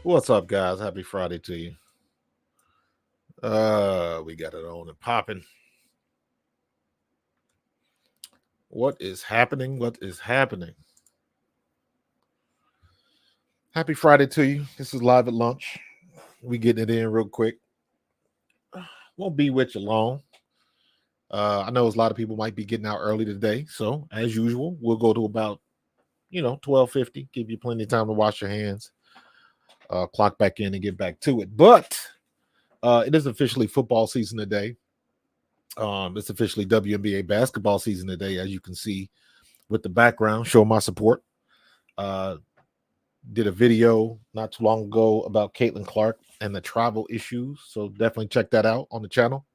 What's up, guys? Happy Friday to you. We got it on and popping. What is happening? What is happening? Happy Friday to you. This is live at lunch. We getting it in real quick. Won't be with you long. I know a lot of people might be getting out early today, so as usual, we'll go to about 12:50. Give you plenty of time to wash your hands, clock back in, and get back to it. But it is officially football season today. It's officially WNBA basketball season today, as you can see with the background. Show my support. Did a video not too long ago about Caitlin Clark and the travel issues, so definitely check that out on the channel.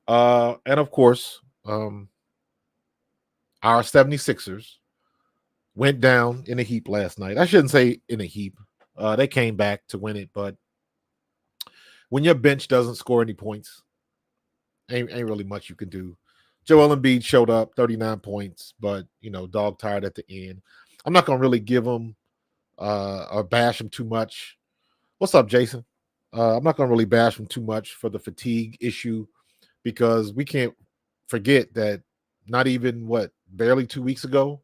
And of course, our 76ers went down in a heap last night. I shouldn't say in a heap. They came back to win it, but when your bench doesn't score any points, ain't really much you can do. Joel Embiid showed up, 39 points, but dog tired at the end. I'm not gonna really give him or bash him too much. What's up, Jason? I'm not gonna really bash him too much for the fatigue issue, because we can't forget that not even barely 2 weeks ago,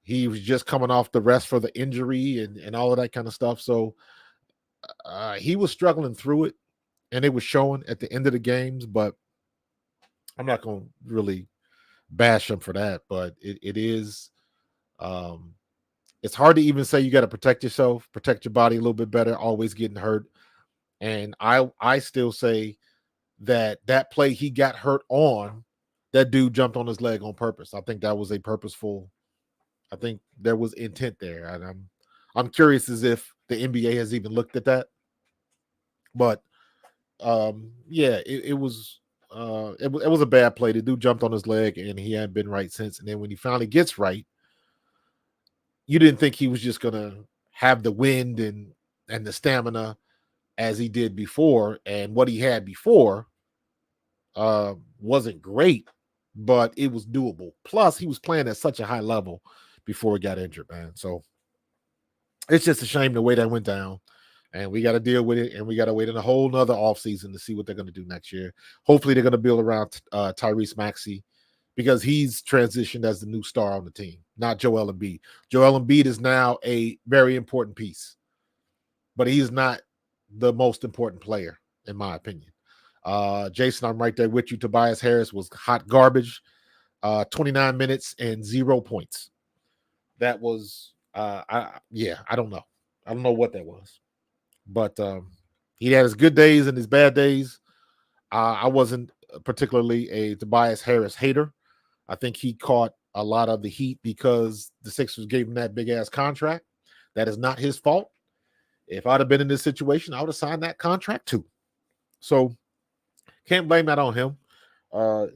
he was just coming off the rest for the injury and all of that kind of stuff. So he was struggling through it, and it was showing at the end of the games. But I'm not going to really bash him for that. But it is, it's hard to even say you got to protect yourself, protect your body a little bit better, always getting hurt. And I still say that play he got hurt on, that dude jumped on his leg on purpose. I think that was a purposeful. I think there was intent there, and I'm curious as if the NBA has even looked at that. But yeah, it was it was a bad play. The dude jumped on his leg, and he hadn't been right since. And then when he finally gets right, you didn't think he was just gonna have the wind and the stamina as he did before, and what he had before wasn't great, but it was doable. Plus, he was playing at such a high level before he got injured, man. So it's just a shame the way that went down, and we got to deal with it, and we got to wait in a whole nother offseason to see what they're going to do next year. Hopefully, they're going to build around Tyrese Maxey, because he's transitioned as the new star on the team, not Joel Embiid. Joel Embiid is now a very important piece, but he's not the most important player, in my opinion. Jason, I'm right there with you. Tobias Harris was hot garbage. 29 minutes and 0 points. That was, I don't know. I don't know what that was. But he had his good days and his bad days. I wasn't particularly a Tobias Harris hater. I think he caught a lot of the heat because the Sixers gave him that big-ass contract. That is not his fault. If I'd have been in this situation, I would have signed that contract too. So can't blame that on him.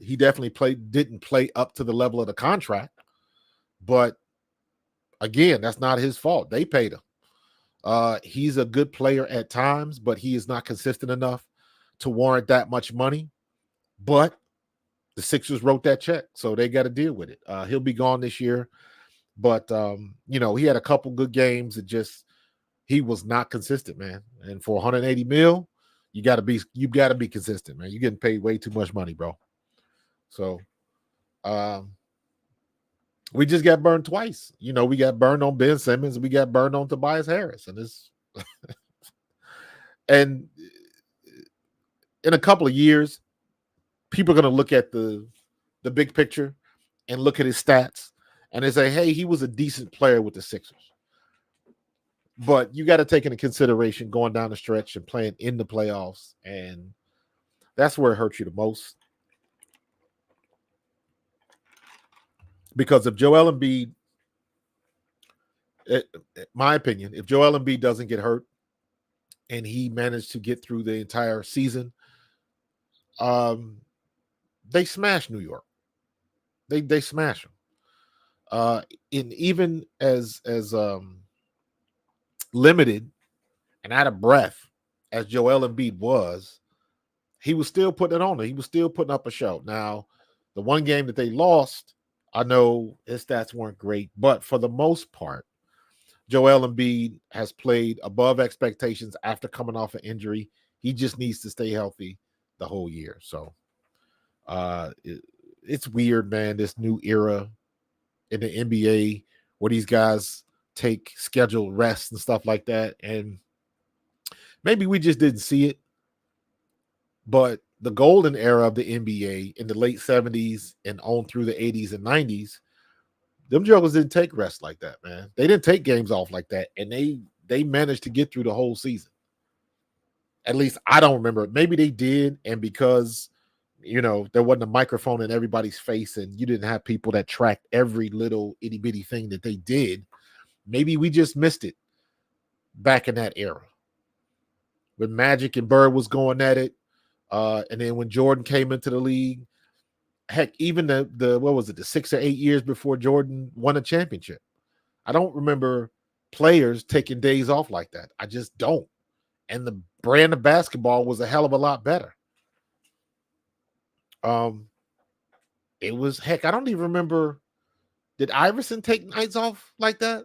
He definitely didn't play up to the level of the contract. But again, that's not his fault. They paid him. He's a good player at times, but he is not consistent enough to warrant that much money. But the Sixers wrote that check, so they got to deal with it. He'll be gone this year. But he had a couple good games. He was not consistent, man. And for 180 mil, you got to be consistent, man. You're getting paid way too much money, bro. So we just got burned twice. We got burned on Ben Simmons. We got burned on Tobias Harris. And And in a couple of years, people are going to look at the big picture and look at his stats and they say, hey, he was a decent player with the Sixers. But you got to take into consideration going down the stretch and playing in the playoffs. And that's where it hurts you the most. Because if Joel Embiid, in my opinion, if Joel Embiid doesn't get hurt and he managed to get through the entire season, they smash New York. They smash them. In even as limited and out of breath as Joel Embiid was, he was still putting it on. He was still putting up a show. Now, the one game that they lost, I know his stats weren't great, but for the most part, Joel Embiid has played above expectations after coming off an injury. He just needs to stay healthy the whole year. So it's weird, man, this new era in the NBA where these guys take scheduled rest and stuff like that. And maybe we just didn't see it. But the golden era of the NBA in the late 70s and on through the 80s and 90s, them jokers didn't take rest like that, man. They didn't take games off like that. And they managed to get through the whole season. At least I don't remember. Maybe they did. And because, there wasn't a microphone in everybody's face and you didn't have people that tracked every little itty bitty thing that they did, maybe we just missed it back in that era. When Magic and Bird was going at it, and then when Jordan came into the league, heck, even the what was it, the 6 or 8 years before Jordan won a championship, I don't remember players taking days off like that. I just don't. And the brand of basketball was a hell of a lot better. It was, heck, I don't even remember. Did Iverson take nights off like that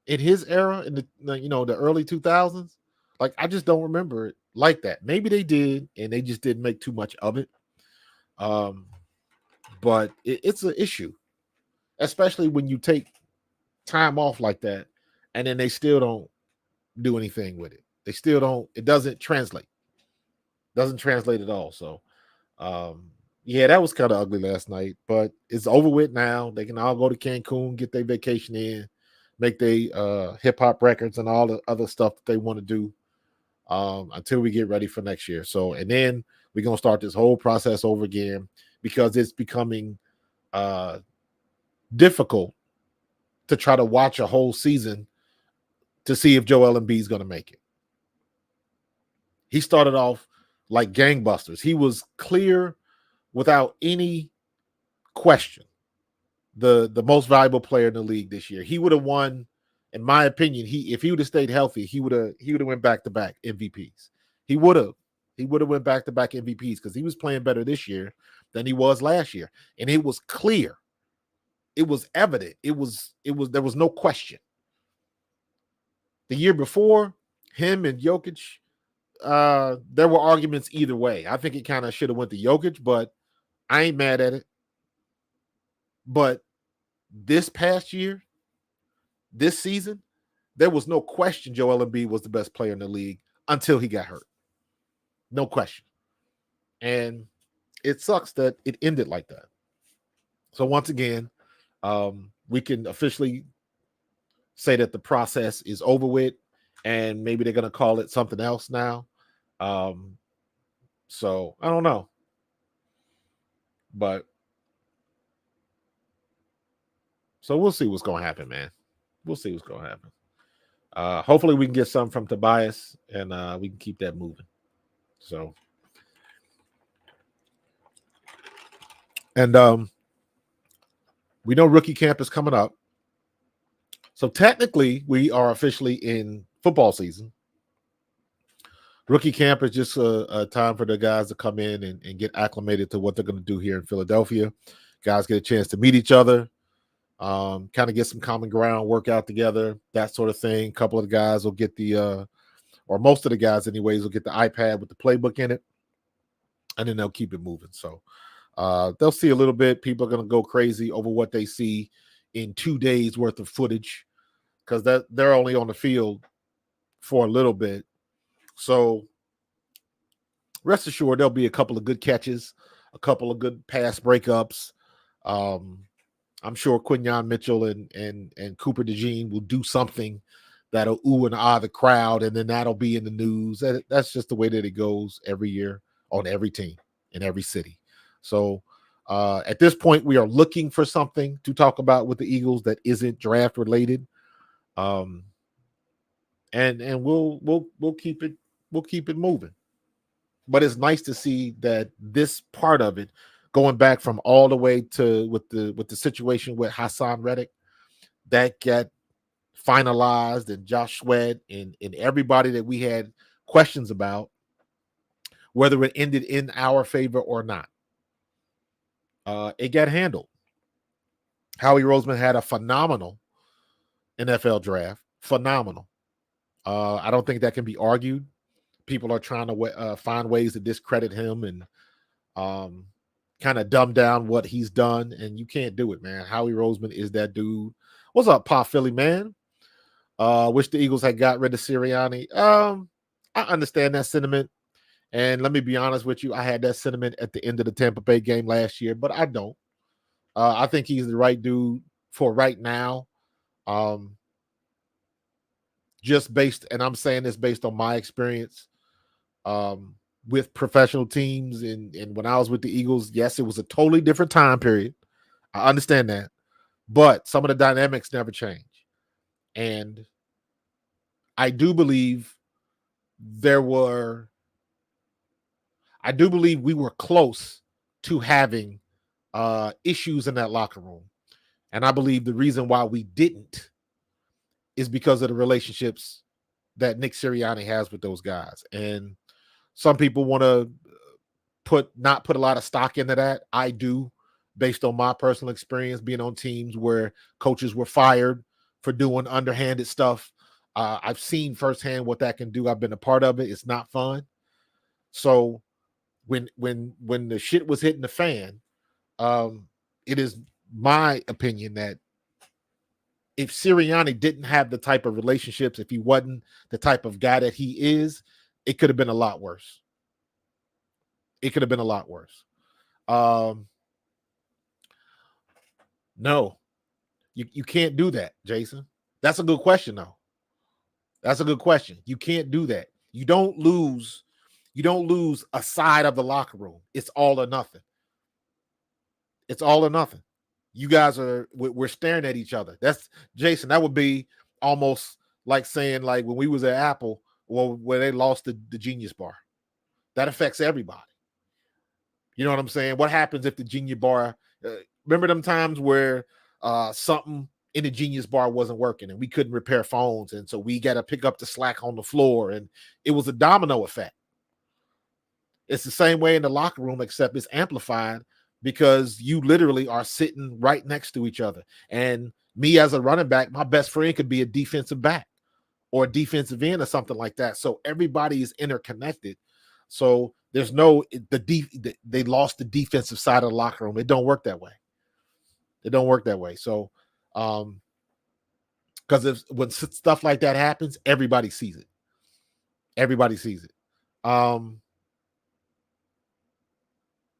in his era in the early 2000s? Like, I just don't remember it like that. Maybe they did, and they just didn't make too much of it. But it's an issue, especially when you take time off like that, and then they still don't do anything with it. They still don't. It doesn't translate. Doesn't translate at all. So, yeah, that was kind of ugly last night, but it's over with now. They can all go to Cancun, get their vacation in, make their hip hop records and all the other stuff that they want to do. Until we get ready for next year. So, and then we're going to start this whole process over again because it's becoming difficult to try to watch a whole season to see if Joel Embiid is going to make it. He started off like gangbusters. He was clear without any question the most valuable player in the league this year. He would have won, in my opinion, if he would have stayed healthy, he would have went back-to-back MVPs. He would have went back-to-back MVPs because he was playing better this year than he was last year. And it was clear. It was evident. There was no question. The year before, him and Jokic, there were arguments either way. I think it kind of should have went to Jokic, but I ain't mad at it. But this past year, this season, there was no question Joel Embiid was the best player in the league until he got hurt. No question. And it sucks that it ended like that. So once again, we can officially say that the process is over with, and maybe they're going to call it something else now. So I don't know. But so we'll see what's going to happen, man. We'll see what's going to happen. Hopefully we can get some from Tobias and we can keep that moving. So, and we know rookie camp is coming up. So technically we are officially in football season. Rookie camp is just a time for the guys to come in and get acclimated to what they're going to do here in Philadelphia. Guys get a chance to meet each other, kind of get some common ground, work out together, that sort of thing. A couple of the guys will get or most of the guys anyways, will get the iPad with the playbook in it, and then they'll keep it moving. So they'll see a little bit. People are going to go crazy over what they see in 2 days worth of footage because they're only on the field for a little bit. So rest assured, there'll be a couple of good catches, a couple of good pass breakups. I'm sure Quinyon Mitchell and Cooper DeJean will do something that'll ooh and ah the crowd, and then that'll be in the news. That's just the way that it goes every year on every team in every city. So at this point, we are looking for something to talk about with the Eagles that isn't draft related. And we'll keep it moving. But it's nice to see that this part of it, going back from all the way to with the situation with Hassan Reddick, that got finalized, and Josh Sweat and everybody that we had questions about, whether it ended in our favor or not. It got handled. Howie Roseman had a phenomenal NFL draft. Phenomenal. I don't think that can be argued. People are trying to find ways to discredit him and kind of dumb down what he's done, and you can't do it, man. Howie Roseman is that dude. What's up, Pop Philly, man? Wish the Eagles had got rid of Sirianni. I understand that sentiment, and let me be honest with you, I had that sentiment at the end of the Tampa Bay game last year, but I don't. I think he's the right dude for right now. Just based, and I'm saying this based on my experience with professional teams, and when I was with the Eagles, yes, it was a totally different time period. I understand that, but some of the dynamics never change. And I do believe we were close to having issues in that locker room. And I believe the reason why we didn't is because of the relationships that Nick Sirianni has with those guys. And some people want to not put a lot of stock into that. I do, based on my personal experience being on teams where coaches were fired for doing underhanded stuff. I've seen firsthand what that can do. I've been a part of it. It's not fun. So when the shit was hitting the fan, it is my opinion that if Sirianni didn't have the type of relationships, if he wasn't the type of guy that he is, it could have been a lot worse. It could have been a lot worse. No, you can't do that, Jason. That's a good question, though. That's a good question. You can't do that. You don't lose a side of the locker room. It's all or nothing. It's all or nothing. You guys we're staring at each other. That's Jason. That would be almost like saying, like when we was at Apple, where they lost the Genius Bar. That affects everybody. You know what I'm saying? What happens if the Genius Bar? Remember them times where something in the Genius Bar wasn't working and we couldn't repair phones, and so we got to pick up the slack on the floor, and it was a domino effect. It's the same way in the locker room, except it's amplified because you literally are sitting right next to each other. And me as a running back, my best friend could be a defensive back or a defensive end or something like that. So everybody is interconnected. So there's they lost the defensive side of the locker room. It don't work that way. It don't work that way. So because when stuff like that happens, everybody sees it. Everybody sees it.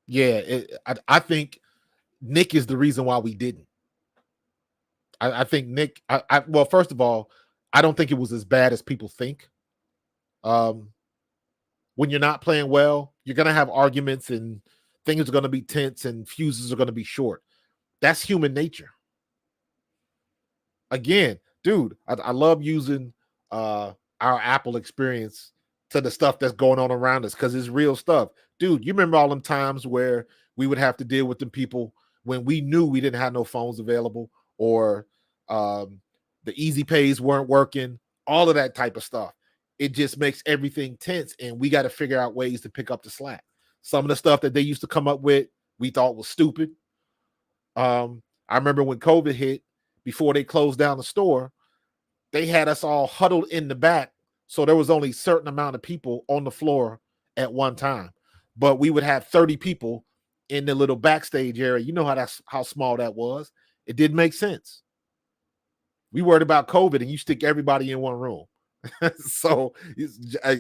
Yeah, I think Nick is the reason why we didn't. I think Nick. Well, first of all, I don't think it was as bad as people think. When you're not playing well, you're gonna have arguments and things are gonna be tense and fuses are gonna be short. That's human nature. Again, dude, I love using our Apple experience to the stuff that's going on around us because it's real stuff. Dude, you remember all them times where we would have to deal with them people when we knew we didn't have no phones available, or the easy pays weren't working, all of that type of stuff. It just makes everything tense, and we got to figure out ways to pick up the slack. Some of the stuff that they used to come up with, we thought was stupid. I remember when COVID hit, before they closed down the store, they had us all huddled in the back. So there was only a certain amount of people on the floor at one time. But we would have 30 people in the little backstage area. You know how small that was. It didn't make sense. We worried about COVID and you stick everybody in one room. So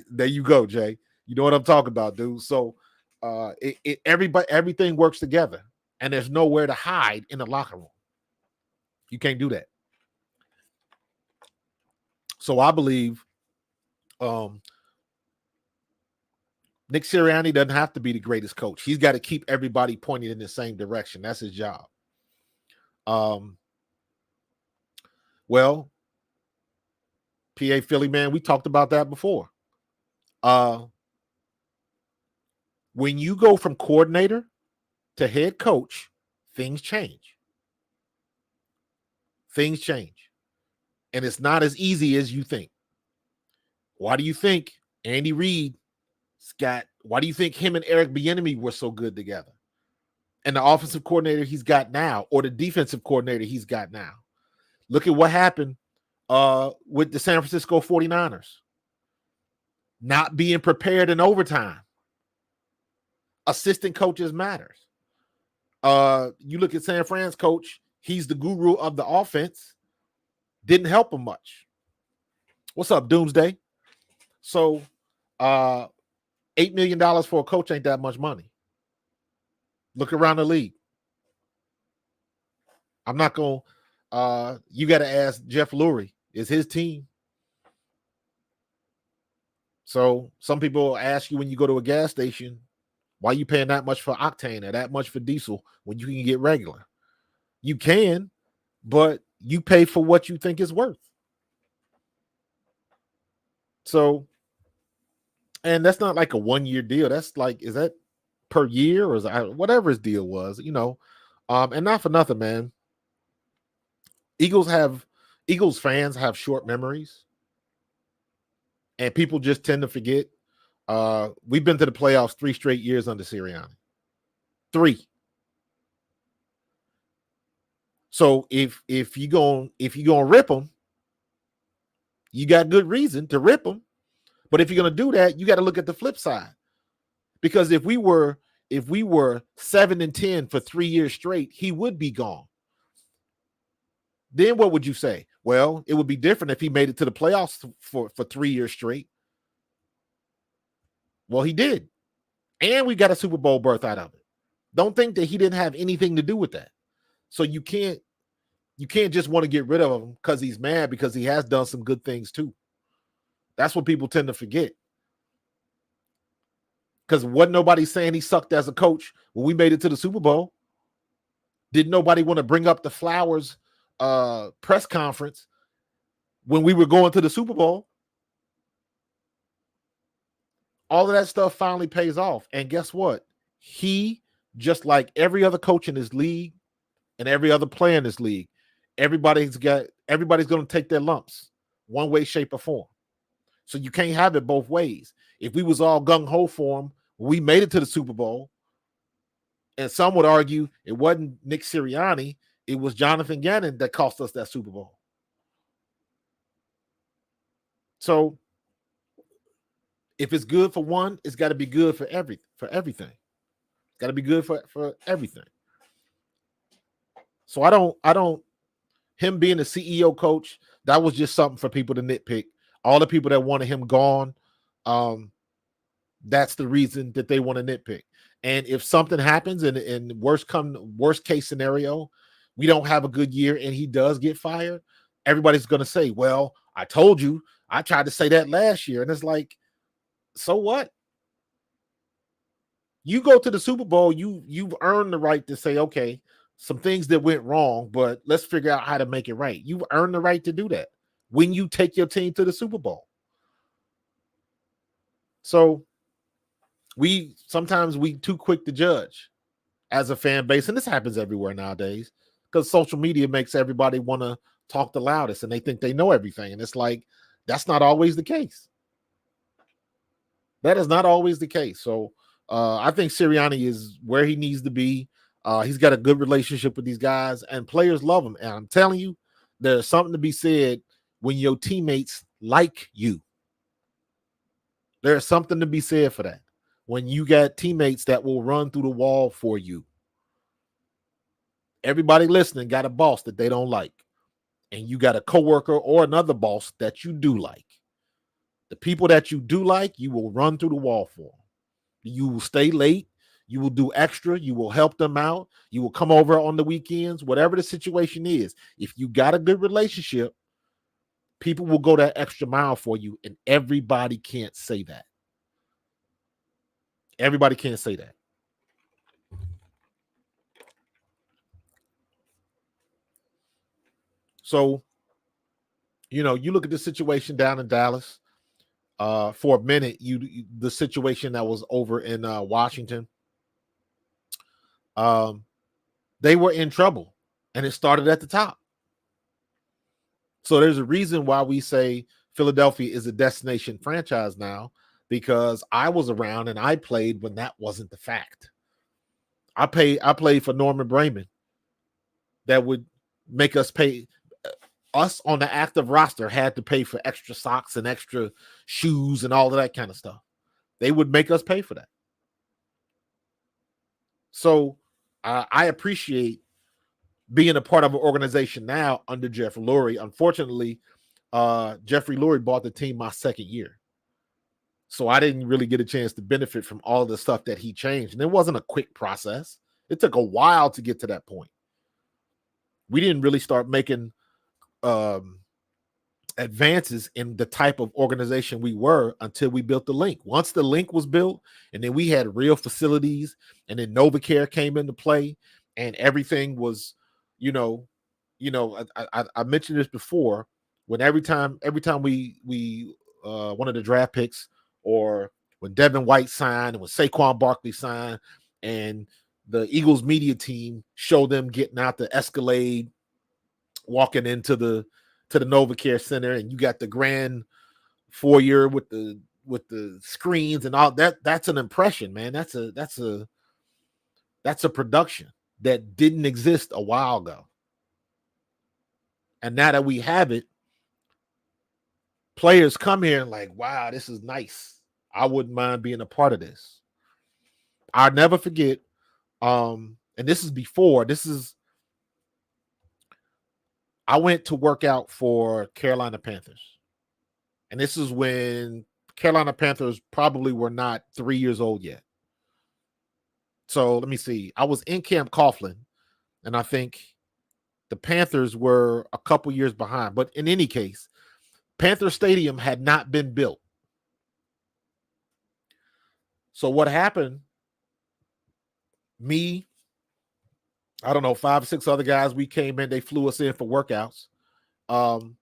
there you go, Jay. You know what I'm talking about, dude. So everything works together, and there's nowhere to hide in the locker room. You can't do that. So I believe Nick Sirianni doesn't have to be the greatest coach. He's got to keep everybody pointing in the same direction. That's his job. Well, PA Philly, man, we talked about that before. When you go from coordinator to head coach, things change. Things change. And it's not as easy as you think. Why do you think Andy Reid, why do you think him and Eric Bieniemy were so good together? And the offensive coordinator he's got now, or the defensive coordinator he's got now. Look at what happened with the San Francisco 49ers. Not being prepared in overtime. Assistant coaches matters. You look at San Fran's coach, he's the guru of the offense. Didn't help him much. What's up, Doomsday? So $8 million for a coach ain't that much money. Look around the league. I'm not going to you got to ask Jeff Lurie. Is his team. So some people ask you when you go to a gas station, why are you paying that much for octane or that much for diesel when you can get regular? You can, but you pay for what you think is worth. So, and that's not like a 1-year deal. That's like, is that per year or is that whatever his deal was, and not for nothing, man. Eagles fans have short memories. And people just tend to forget. We've been to the playoffs 3 straight years under Sirianni. 3. So if you're gonna rip them, you got good reason to rip them. But if you're gonna do that, you got to look at the flip side. Because if we were 7-10 for 3 years straight, he would be gone. Then what would you say? Well, it would be different if he made it to the playoffs for 3 years straight. Well, he did. And we got a Super Bowl berth out of it. Don't think that he didn't have anything to do with that. So you can't just want to get rid of him because he's mad, because he has done some good things too. That's what people tend to forget. Because wasn't nobody saying he sucked as a coach when we made it to the Super Bowl? Did nobody want to bring up the Flowers press conference when we were going to the Super Bowl? All of that stuff finally pays off. And guess what? He, just like every other coach in this league and every other player in this league, everybody's going to take their lumps one way, shape, or form. So you can't have it both ways. If we was all gung-ho for him, we made it to the Super Bowl, and some would argue it wasn't Nick Sirianni, it was Jonathan Gannon that cost us that Super Bowl. So if it's good for one, it's got to be good for everything. It's got to be good for everything. So I don't him being the CEO coach, that was just something for people to nitpick. All the people that wanted him gone, that's the reason that they want to nitpick. And if something happens and worst case scenario, we don't have a good year and he does get fired, everybody's going to say, well, I told you, I tried to say that last year. And it's like, so what? You go to the Super Bowl, you've earned the right to say, okay, some things that went wrong, but let's figure out how to make it right. You've earned the right to do that when you take your team to the Super Bowl. So sometimes we too quick to judge as a fan base, and this happens everywhere nowadays because social media makes everybody want to talk the loudest and they think they know everything. And it's like, that's not always the case. That is not always the case. So I think Sirianni is where he needs to be. He's got a good relationship with these guys, and players love him. And I'm telling you, there's something to be said when your teammates like you. There's something to be said for that. When you got teammates that will run through the wall for you. Everybody listening got a boss that they don't like. And you got a coworker or another boss that you do like. The people that you do like, you will run through the wall for. You will stay late. You will do extra. You will help them out. You will come over on the weekends, whatever the situation is. If you got a good relationship, people will go that extra mile for you, and everybody can't say that. Everybody can't say that. So, you look at the situation down in Dallas. For a minute, the situation that was over in Washington, they were in trouble, and it started at the top. So there's a reason why we say Philadelphia is a destination franchise now, because I was around and I played when that wasn't the fact. I played for Norman Brayman. That would make us pay. Us on the active roster had to pay for extra socks and extra shoes and all of that kind of stuff. They would make us pay for that. So I appreciate being a part of an organization now under Jeff Lurie. Unfortunately, Jeffrey Lurie bought the team my second year. So I didn't really get a chance to benefit from all the stuff that he changed. And it wasn't a quick process. It took a while to get to that point. We didn't really start making advances in the type of organization we were until we built the link. Once the link was built, and then we had real facilities, and then NovaCare came into play, and everything was, I mentioned this before. When every time we one of the draft picks, or when Devin White signed, and when Saquon Barkley signed, and the Eagles media team showed them getting out the Escalade, walking into the NovaCare Center, and you got the grand foyer with the screens and all that. That's an impression, man. That's a production that didn't exist a while ago. And now that we have it, players come here and like, wow, this is nice. I wouldn't mind being a part of this. I'll never forget. And this is before. I went to work out for Carolina Panthers. And this is when Carolina Panthers probably were not 3 years old yet. So let me see. I was in Camp Coughlin, and I think the Panthers were a couple years behind. But in any case, Panther Stadium had not been built. So what happened, me, I don't know, 5 or 6 other guys, we came in, they flew us in for workouts. And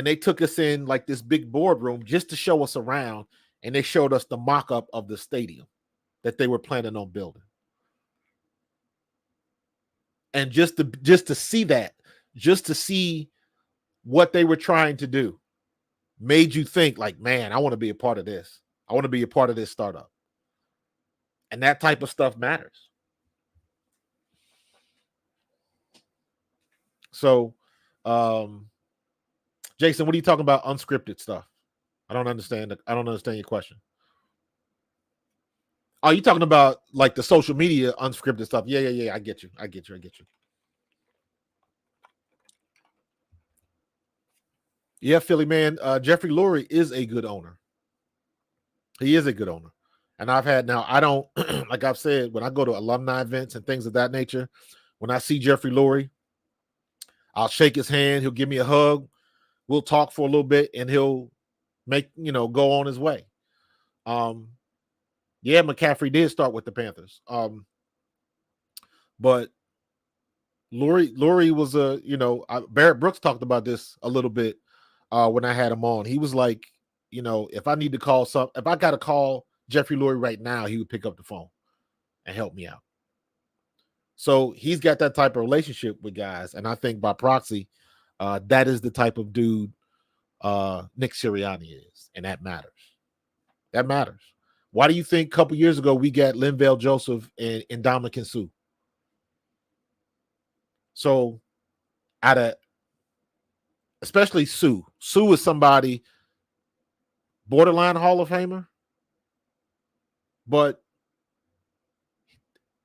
they took us in like this big boardroom just to show us around, and they showed us the mock-up of the stadium that they were planning on building. And just to see that, just to see what they were trying to do, made you think like, man, I want to be a part of this. I want to be a part of this startup. And that type of stuff matters. So, Jason, what are you talking about? Unscripted stuff? I don't understand. I don't understand your question. Oh, you talking about like the social media unscripted stuff? Yeah. I get you. Yeah, Philly man. Jeffrey Lurie is a good owner. He is a good owner. And I don't, like I've said, when I go to alumni events and things of that nature, when I see Jeffrey Lurie, I'll shake his hand. He'll give me a hug. We'll talk for a little bit, and he'll go on his way. Yeah, McCaffrey did start with the Panthers. But Lurie was Barrett Brooks talked about this a little bit when I had him on. He was like, if I need to call if I got to call Jeffrey Lurie right now, he would pick up the phone and help me out. So he's got that type of relationship with guys. And I think by proxy, that is the type of dude Nick Sirianni is. And that matters. That matters. Why do you think a couple years ago we got Linval Joseph and Ndamukong Suh? So especially Suh. Suh is somebody borderline Hall of Famer. But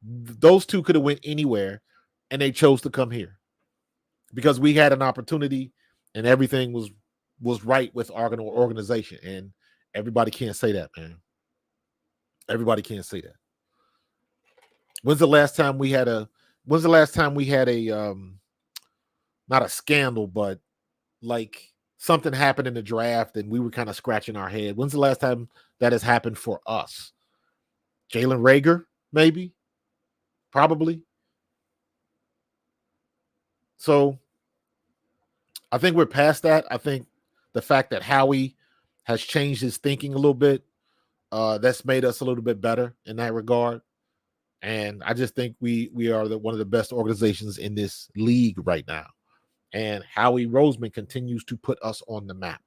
those two could have went anywhere, and they chose to come here because we had an opportunity and everything was was right with our organization, and everybody can't say that, man. Everybody can't say that. When's the last time we had a not a scandal, but like something happened in the draft and we were kind of scratching our head? When's the last time that has happened for us? Jalen Reagor, maybe, probably. So I think we're past that. I think the fact that Howie has changed his thinking a little bit, that's made us a little bit better in that regard. And I just think we are one of the best organizations in this league right now. And Howie Roseman continues to put us on the map.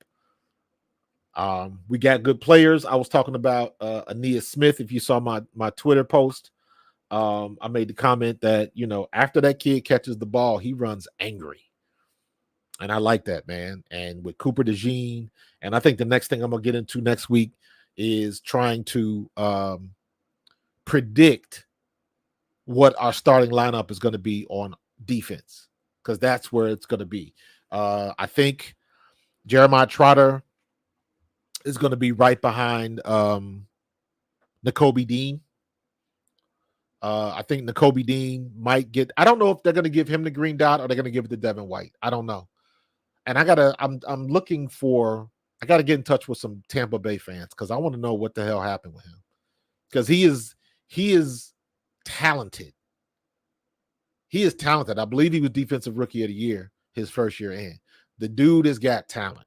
We got good players. I was talking about Aeneas Smith. If you saw my Twitter post, I made the comment that, after that kid catches the ball, he runs angry. And I like that, man. And with Cooper DeJean, and I think the next thing I'm going to get into next week is trying to predict what our starting lineup is going to be on defense, because that's where it's going to be. I think Jeremiah Trotter is going to be right behind Nakobe Dean. I think Nakobe Dean might get, I don't know if they're going to give him the green dot or they're going to give it to Devin White. I don't know. And I'm looking for, I got to get in touch with some Tampa Bay fans because I want to know what the hell happened with him. Because he is talented. He is talented. I believe he was Defensive Rookie of the Year his first year in. The dude has got talent.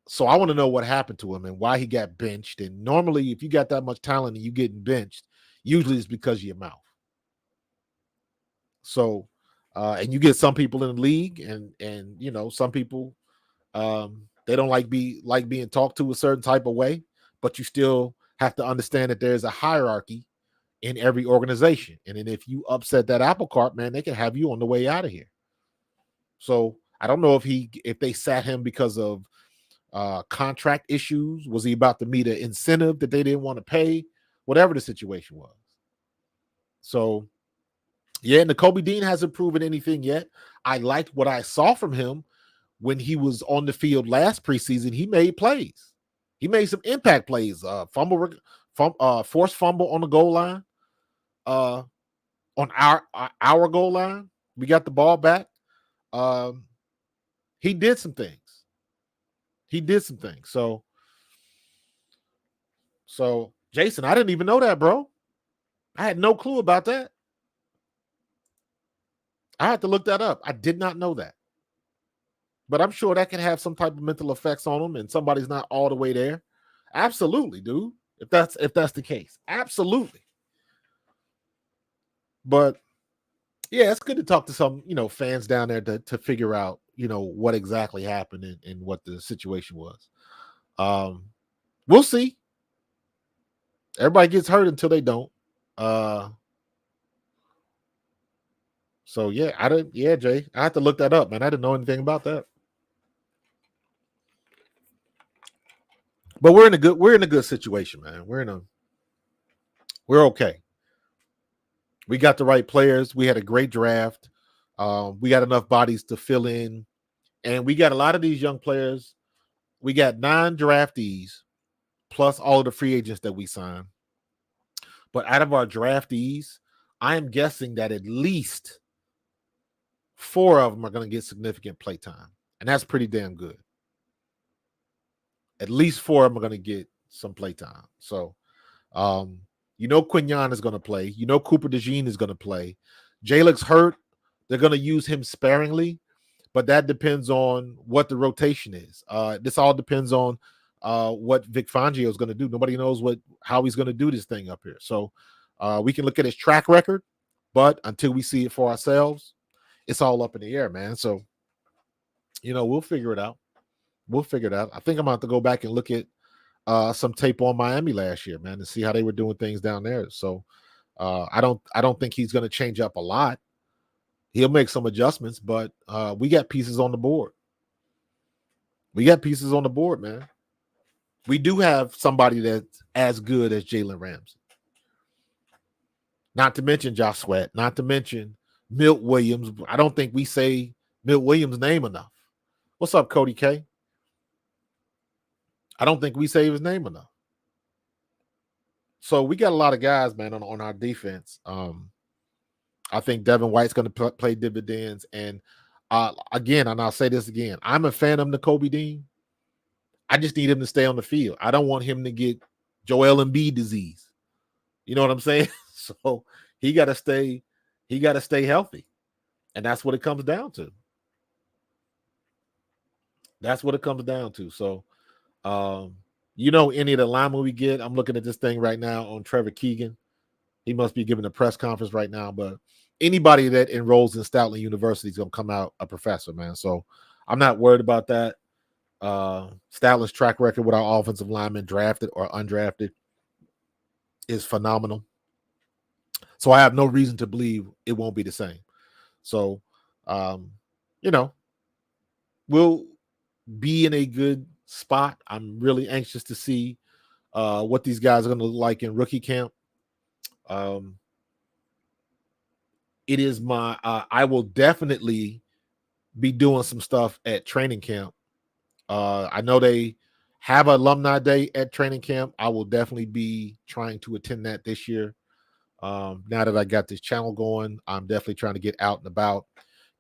So I want to know what happened to him and why he got benched. And normally, if you got that much talent and you getting benched, usually it's because of your mouth. So, and you get some people in the league, and some people they don't like being talked to a certain type of way, but you still have to understand that there's a hierarchy in every organization. And then if you upset that apple cart, man, they can have you on the way out of here. So I don't know if they sat him because of contract issues. Was he about to meet an incentive that they didn't want to pay? Whatever the situation was. So, yeah, Nakobe Dean hasn't proven anything yet. I liked what I saw from him when he was on the field last preseason. He made plays. He made some impact plays. Forced fumble on the goal line. On our goal line, we got the ball back. He did some things. So Jason, I didn't even know that, bro. I had no clue about that. I had to look that up. I did not know that. But I'm sure that can have some type of mental effects on them, and somebody's not all the way there. Absolutely, dude. If that's the case. Absolutely. But yeah, it's good to talk to some, fans down there to figure out, what exactly happened and what the situation was. We'll see. Everybody gets hurt until they don't. So yeah, Jay, I have to look that up, man. I didn't know anything about that. But we're in a good situation, man. We're okay. We got the right players. We had a great draft. We got enough bodies to fill in. And we got a lot of these young players. We got 9 draftees plus all of the free agents that we signed. But out of our draftees, I am guessing that at least 4 of them are going to get significant play time. And that's pretty damn good. At least 4 of them are going to get some play time. So, Quinyon is going to play. Cooper DeJean is going to play. Jalek's hurt. They're going to use him sparingly, but that depends on what the rotation is. This all depends on what Vic Fangio is going to do. Nobody knows how he's going to do this thing up here. So we can look at his track record, but until we see it for ourselves, it's all up in the air, man. So, we'll figure it out. I think I'm going to have to go back and look at some tape on Miami last year, man, and see how they were doing things down there. So I don't think he's going to change up a lot. He'll make some adjustments, but we got pieces on the board. Man. We do have somebody that's as good as Jalen Ramsey. Not to mention Josh Sweat, not to mention Milt Williams. I don't think we say Milt Williams' name enough. What's up, Cody K? I don't think we say his name enough. So we got a lot of guys, man, on our defense. I think Devin White's going to play dividends. And again, and I'll say this again, I'm a fan of Nakobe Dean. I just need him to stay on the field. I don't want him to get Joel Embiid disease. You know what I'm saying? So he got to stay. He got to stay healthy, and that's what it comes down to. That's what it comes down to. So, any of the linemen we get, I'm looking at this thing right now on Trevor Keegan. He must be giving a press conference right now, but anybody that enrolls in Stoutland University is going to come out a professor, man. So I'm not worried about that. Stoutland's track record with our offensive linemen, drafted or undrafted, is phenomenal. So I have no reason to believe it won't be the same. So, we'll be in a good spot. I'm really anxious to see what these guys are going to look like in rookie camp. It is I will definitely be doing some stuff at training camp. I know they have alumni day at training camp. I will definitely be trying to attend that this year. Now that I got this channel going, I'm definitely trying to get out and about.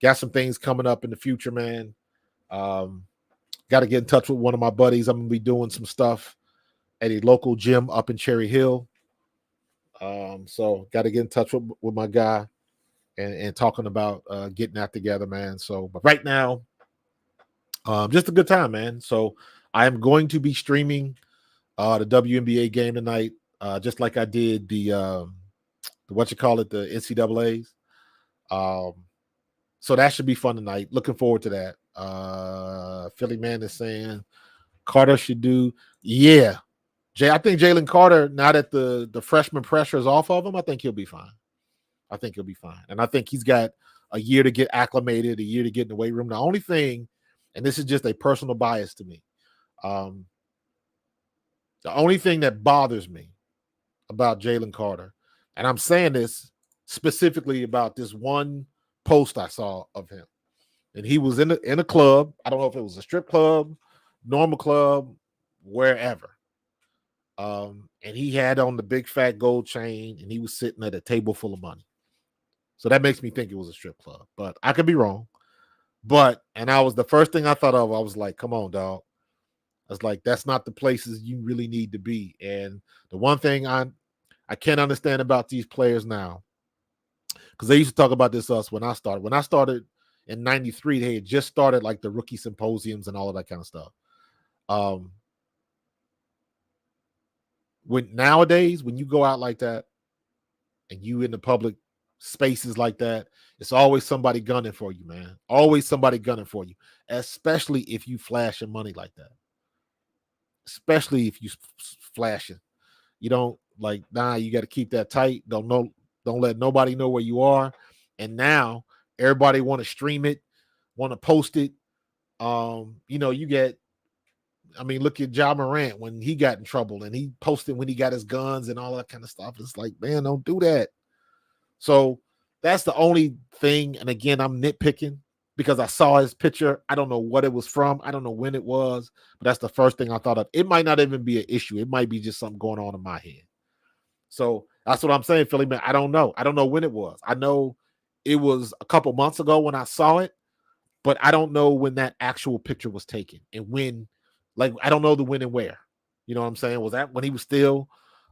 Got some things coming up in the future, man. Got to get in touch with one of my buddies. I'm going to be doing some stuff at a local gym up in Cherry Hill. So got to get in touch with my guy and talking about getting that together, man. So, but right now, just a good time, man. So I am going to be streaming the WNBA game tonight, just like I did the the NCAAs. So that should be fun tonight. Looking forward to that. Philly Man is saying Carter should do, yeah. I think Jalen Carter, now that the freshman pressure is off of him, I think he'll be fine. And I think he's got a year to get acclimated, a year to get in the weight room. The only thing, and this is just a personal bias to me, the only thing that bothers me about Jalen Carter, and I'm saying this specifically about this one post I saw of him, and he was in a club. I don't know if it was a strip club, normal club, wherever. And he had on the big fat gold chain, and he was sitting at a table full of money. So that makes me think it was a strip club, but I could be wrong. And I was the first thing I thought of. I was like, come on, dog. I was like, that's not the places you really need to be. And the one thing I can't understand about these players now, because they used to talk about this when I started. When I started in '93, they had just started like the rookie symposiums and all of that kind of stuff. Nowadays, when you go out like that and you in the public spaces like that, it's always somebody gunning for you, man. Always somebody gunning for you, especially if you flashing money like that. Especially if you flashing. You don't you got to keep that tight. Don't let nobody know where you are. And now everybody want to stream it, want to post it. You get, look at Ja Morant when he got in trouble and he posted when he got his guns and all that kind of stuff. It's like, man, don't do that. So that's the only thing. And again, I'm nitpicking because I saw his picture. I don't know what it was from. I don't know when it was, but that's the first thing I thought of. It might not even be an issue. It might be just something going on in my head. So that's what I'm saying, Philly man. I don't know. I don't know when it was. I know it was a couple months ago when I saw it, but I don't know when that actual picture was taken and when. I don't know the when and where. You know what I'm saying? Was that when he was still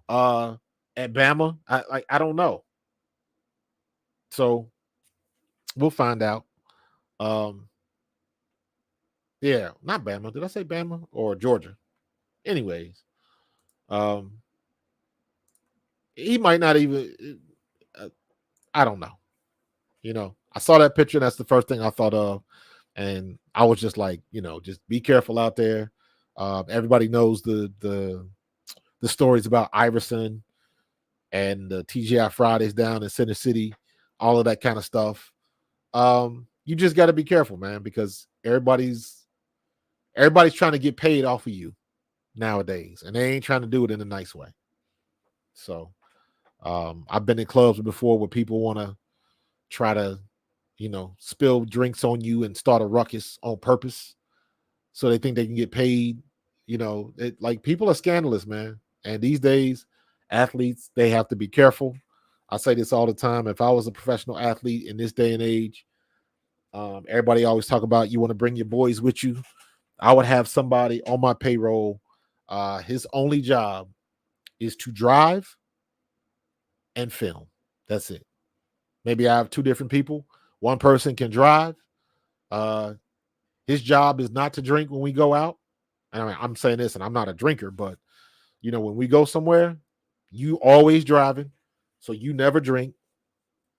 at Bama? I don't know. So we'll find out. Yeah, not Bama. Did I say Bama or Georgia? Anyways, he might not even. I don't know. I saw that picture. And that's the first thing I thought of, and I was just like, just be careful out there. Everybody knows the stories about Iverson and the TGI Fridays down in Center City, all of that kind of stuff. You just got to be careful, man, because everybody's trying to get paid off of you nowadays, and they ain't trying to do it in a nice way. So I've been in clubs before where people want to try to, spill drinks on you and start a ruckus on purpose, so they think they can get paid like people are scandalous, man. And these days, athletes, they have to be careful. I say this all the time. If I was a professional athlete in this day and age, everybody always talk about you want to bring your boys with you. I would have somebody on my payroll. His only job is to drive and film. That's it. Maybe I have two different people. One person can drive. Uh, his job is not to drink when we go out. And I'm saying this, and I'm not a drinker, but when we go somewhere, you always driving, so you never drink.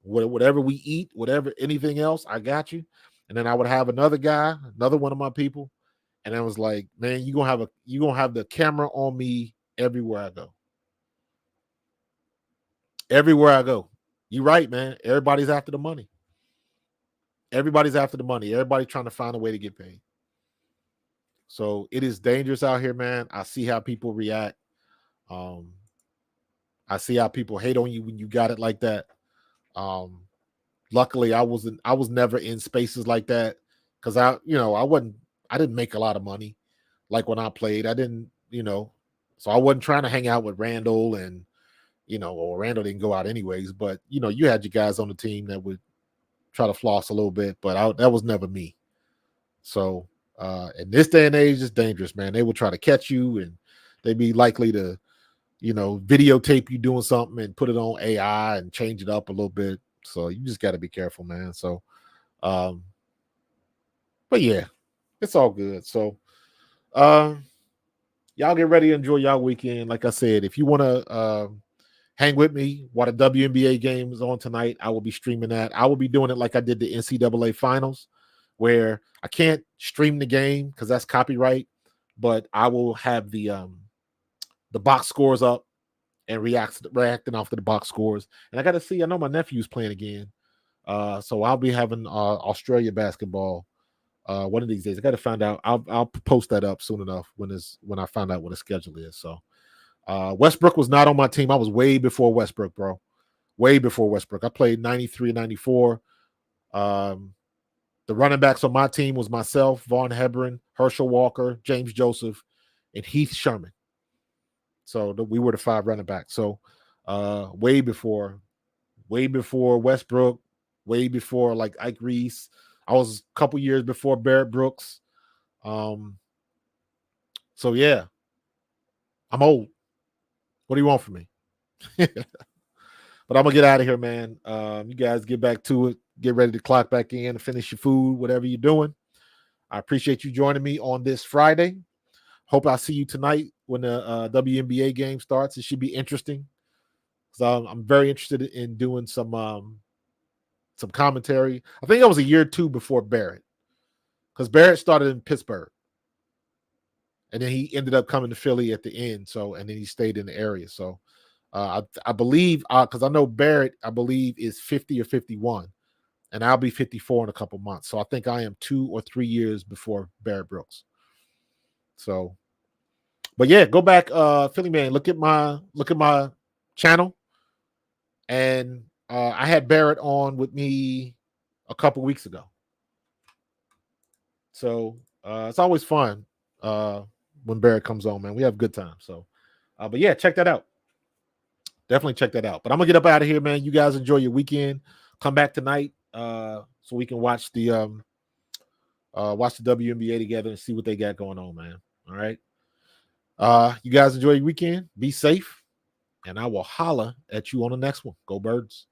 Whatever we eat, whatever anything else, I got you. And then I would have another guy, another one of my people, and I was like, man, you gonna have the camera on me everywhere I go. Everywhere I go. You're right, man. Everybody's after the money. Everybody's after the money. Everybody's trying to find a way to get paid. So it is dangerous out here, man. I see how people react. I see how people hate on you when you got it like that. Luckily, I was never in spaces like that because I didn't make a lot of money like when I played. I didn't, so I wasn't trying to hang out with Randall and or Randall didn't go out anyways. But you had your guys on the team that would try to floss a little bit, but that was never me. So in this day and age, it's dangerous, man. They will try to catch you and they'd be likely to, videotape you doing something and put it on AI and change it up a little bit. So you just got to be careful, man. So, but yeah, it's all good. So, y'all get ready to enjoy y'all weekend. Like I said, if you want to hang with me while the WNBA game is on tonight, I will be streaming that. I will be doing it like I did the NCAA finals, where I can't stream the game because that's copyright, but I will have the box scores up and reacting off to the box scores. And I got to see, I know my nephew's playing again. So I'll be having Australia basketball one of these days. I got to find out. I'll post that up soon enough when I find out what the schedule is. So Westbrook was not on my team. I was way before Westbrook, bro. Way before Westbrook. I played 93 and 94. The running backs on my team was myself, Vaughn Hebron, Herschel Walker, James Joseph, and Heath Sherman. So we were the 5 running backs. So way before Westbrook, way before like Ike Reese. I was a couple years before Barrett Brooks. So yeah, I'm old. What do you want from me? But I'm gonna get out of here, man. You guys get back to it. Get ready to clock back in and finish your food, whatever you're doing. I appreciate you joining me on this Friday. Hope I see you tonight when the WNBA game starts. It should be interesting. So I'm very interested in doing some commentary. I think I was a year or two before Barrett, because Barrett started in Pittsburgh, and then he ended up coming to Philly at the end. So and then he stayed in the area. So I believe because I know Barrett, I believe is 50 or 51, and I'll be 54 in a couple months. So I think I am 2 or 3 years before Barrett Brooks. So, but yeah, go back, Philly man. Look at my channel, and I had Barrett on with me a couple weeks ago. So it's always fun when Barrett comes on, man. We have a good time. So, but yeah, check that out. Definitely check that out. But I'm gonna get up out of here, man. You guys enjoy your weekend. Come back tonight so we can watch the WNBA together and see what they got going on, man. All right. You guys enjoy your weekend. Be safe, and I will holla at you on the next one. Go Birds.